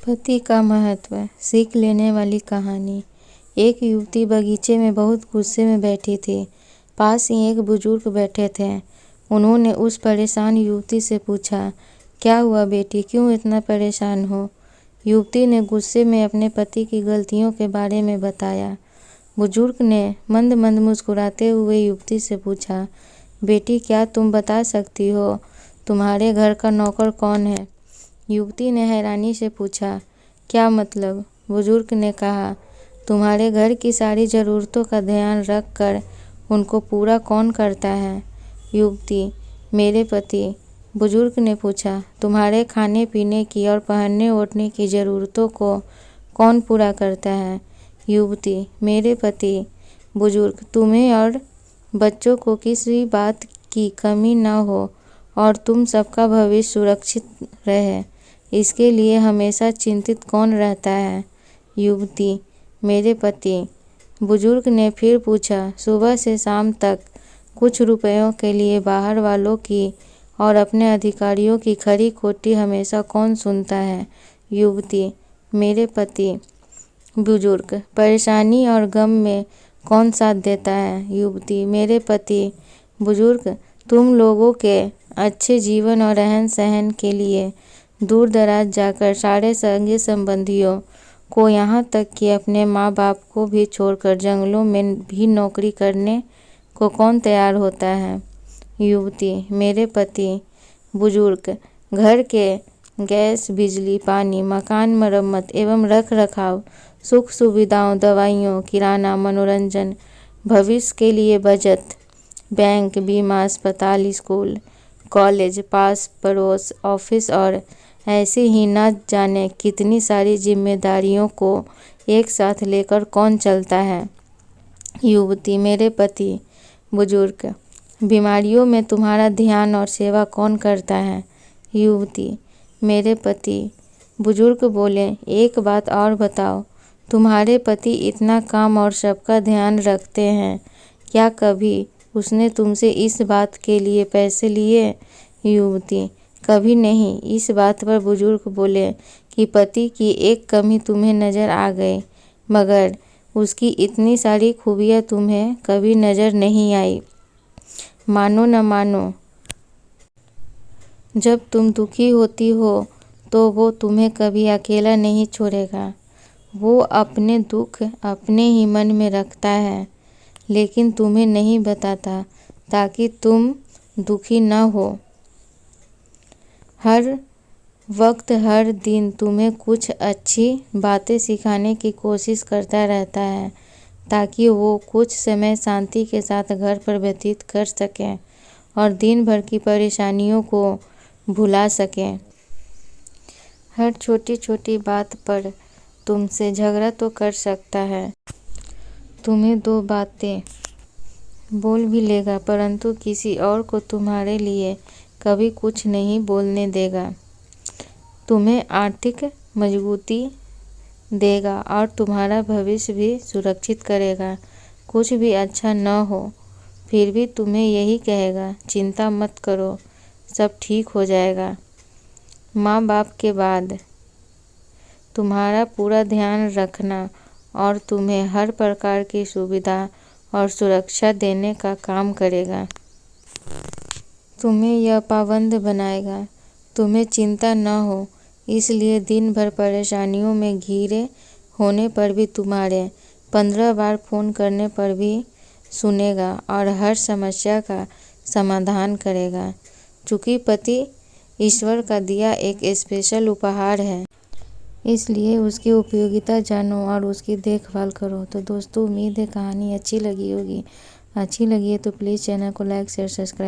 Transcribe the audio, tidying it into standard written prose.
पति का महत्व, सीख लेने वाली कहानी। एक युवती बगीचे में बहुत गुस्से में बैठी थी। पास ही एक बुजुर्ग बैठे थे। उन्होंने उस परेशान युवती से पूछा, क्या हुआ बेटी, क्यों इतना परेशान हो? युवती ने गुस्से में अपने पति की गलतियों के बारे में बताया। बुजुर्ग ने मंद मंद मुस्कुराते हुए युवती से पूछा, बेटी क्या तुम बता सकती हो तुम्हारे घर का नौकर कौन है? युवती ने हैरानी से पूछा, क्या मतलब? बुजुर्ग ने कहा, तुम्हारे घर की सारी ज़रूरतों का ध्यान रख कर उनको पूरा कौन करता है? युवती, मेरे पति। बुजुर्ग ने पूछा, तुम्हारे खाने पीने की और पहनने ओढ़ने की ज़रूरतों को कौन पूरा करता है? युवती, मेरे पति। बुजुर्ग, तुम्हें और बच्चों को किसी बात की कमी न हो और तुम सबका भविष्य सुरक्षित रहे, इसके लिए हमेशा चिंतित कौन रहता है? युवती, मेरे पति। बुजुर्ग ने फिर पूछा, सुबह से शाम तक कुछ रुपयों के लिए बाहर वालों की और अपने अधिकारियों की खरी खोटी हमेशा कौन सुनता है? युवती, मेरे पति। बुजुर्ग, परेशानी और गम में कौन साथ देता है? युवती, मेरे पति। बुजुर्ग, तुम लोगों के अच्छे जीवन और रहन सहन के लिए दूर दराज जाकर सारे सगे संबंधियों को, यहाँ तक कि अपने माँ बाप को भी छोड़कर जंगलों में भी नौकरी करने को कौन तैयार होता है? युवती, मेरे पति। बुजुर्ग, घर के गैस, बिजली, पानी, मकान मरम्मत एवं रख रखाव, सुख सुविधाओं, दवाइयों, किराना, मनोरंजन, भविष्य के लिए बचत, बैंक, बीमा, अस्पताल, स्कूल, कॉलेज, पास पड़ोस, ऑफिस और ऐसी ही न जाने कितनी सारी जिम्मेदारियों को एक साथ लेकर कौन चलता है? युवती, मेरे पति। बुजुर्ग, बीमारियों में तुम्हारा ध्यान और सेवा कौन करता है? युवती, मेरे पति। बुजुर्ग बोले, एक बात और बताओ, तुम्हारे पति इतना काम और सबका ध्यान रखते हैं, क्या कभी उसने तुमसे इस बात के लिए पैसे लिए? युवती, कभी नहीं। इस बात पर बुजुर्ग बोले कि पति की एक कमी तुम्हें नजर आ गई, मगर उसकी इतनी सारी खूबियाँ तुम्हें कभी नजर नहीं आई। मानो न मानो, जब तुम दुखी होती हो तो वो तुम्हें कभी अकेला नहीं छोड़ेगा। वो अपने दुख अपने ही मन में रखता है, लेकिन तुम्हें नहीं बताता ताकि तुम दुखी न हो। हर वक्त हर दिन तुम्हें कुछ अच्छी बातें सिखाने की कोशिश करता रहता है ताकि वो कुछ समय शांति के साथ घर पर व्यतीत कर सकें और दिन भर की परेशानियों को भुला सकें। हर छोटी छोटी बात पर तुमसे झगड़ा तो कर सकता है, तुम्हें दो बातें बोल भी लेगा, परंतु किसी और को तुम्हारे लिए कभी कुछ नहीं बोलने देगा। तुम्हें आर्थिक मजबूती देगा और तुम्हारा भविष्य भी सुरक्षित करेगा। कुछ भी अच्छा न हो फिर भी तुम्हें यही कहेगा, चिंता मत करो, सब ठीक हो जाएगा। माँ बाप के बाद तुम्हारा पूरा ध्यान रखना और तुम्हें हर प्रकार की सुविधा और सुरक्षा देने का काम करेगा। तुम्हें यह पाबंद बनाएगा, तुम्हें चिंता न हो, इसलिए दिन भर परेशानियों में घिरे होने पर भी तुम्हारे 15 बार फ़ोन करने पर भी सुनेगा और हर समस्या का समाधान करेगा। चूँकि पति ईश्वर का दिया एक स्पेशल उपहार है, इसलिए उसकी उपयोगिता जानो और उसकी देखभाल करो। तो दोस्तों, उम्मीद है कहानी अच्छी लगी होगी। अच्छी लगी है तो प्लीज़ चैनल को लाइक शेयर सब्सक्राइब